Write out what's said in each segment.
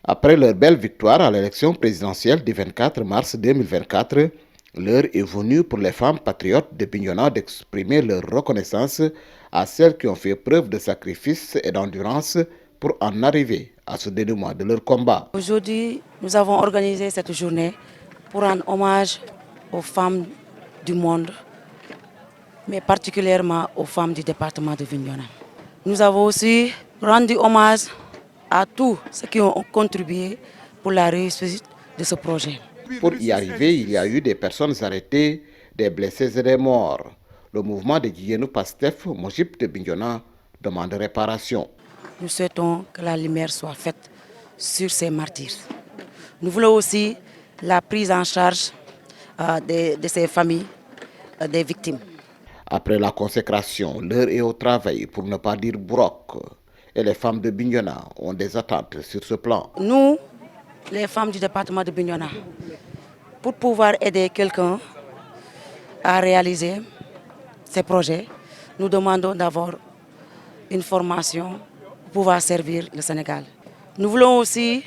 Après leur belle victoire à l'élection présidentielle du 24 mars 2024, l'heure est venue pour les femmes patriotes de Bignona d'exprimer leur reconnaissance à celles qui ont fait preuve de sacrifice et d'endurance pour en arriver à ce dénouement de leur combat. Aujourd'hui, nous avons organisé cette journée pour rendre hommage aux femmes du monde, mais particulièrement aux femmes du département de Bignona. Nous avons aussi rendu hommage à tous ceux qui ont contribué pour la réussite de ce projet. Pour y arriver, il y a eu des personnes arrêtées, des blessés et des morts. Le mouvement de Guillenou Pastef, Mojib de Bignona, demande réparation. Nous souhaitons que la lumière soit faite sur ces martyrs. Nous voulons aussi la prise en charge de ces familles, des victimes. Après la consécration, l'heure est au travail, pour ne pas dire broc. Et les femmes de Bignona ont des attentes sur ce plan. Nous, les femmes du département de Bignona, pour pouvoir aider quelqu'un à réaliser ces projets, nous demandons d'avoir une formation pour pouvoir servir le Sénégal. Nous voulons aussi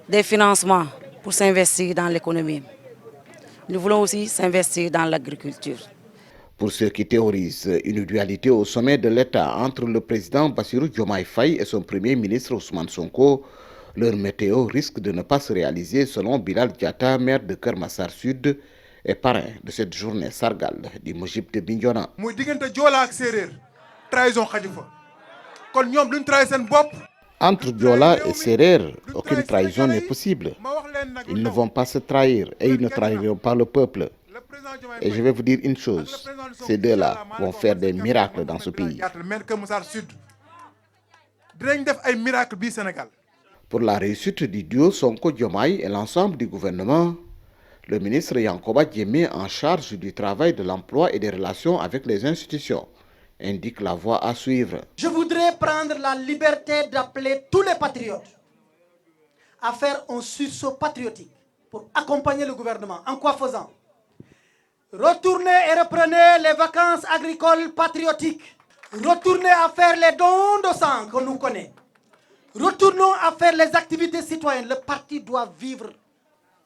des financements pour s'investir dans l'économie. Nous voulons aussi s'investir dans l'agriculture. Pour ceux qui théorisent une dualité au sommet de l'État entre le président Bassirou Diomaye Faye et son premier ministre Ousmane Sonko, leur météo risque de ne pas se réaliser selon Bilal Diatta, maire de Keur Massar Sud et parrain de cette journée sargale du Mojib de Bignona. Entre Diola et Serer, aucune trahison n'est possible. Ils ne vont pas se trahir et ils ne trahiront pas le peuple. Et je vais vous dire une chose, ces deux-là vont faire des miracles dans ce pays. Pour la réussite du duo Sonko-Diomaye et l'ensemble du gouvernement, le ministre Yankoba Diémé, en charge du travail, de l'emploi et des relations avec les institutions, indique la voie à suivre. Je voudrais prendre la liberté d'appeler tous les patriotes à faire un sursaut patriotique pour accompagner le gouvernement. En quoi faisant? Retournez et reprenez les vacances agricoles patriotiques. Retournez à faire les dons de sang que nous connaissons. Retournons à faire les activités citoyennes. Le parti doit vivre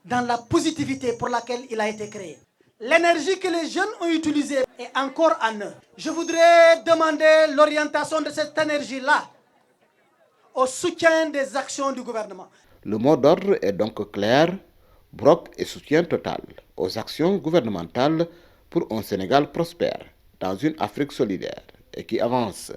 dans la positivité pour laquelle il a été créé. L'énergie que les jeunes ont utilisée est encore en eux. Je voudrais demander l'orientation de cette énergie-là au soutien des actions du gouvernement. Le mot d'ordre est donc clair, bloc et soutien total aux actions gouvernementales pour un Sénégal prospère dans une Afrique solidaire et qui avance.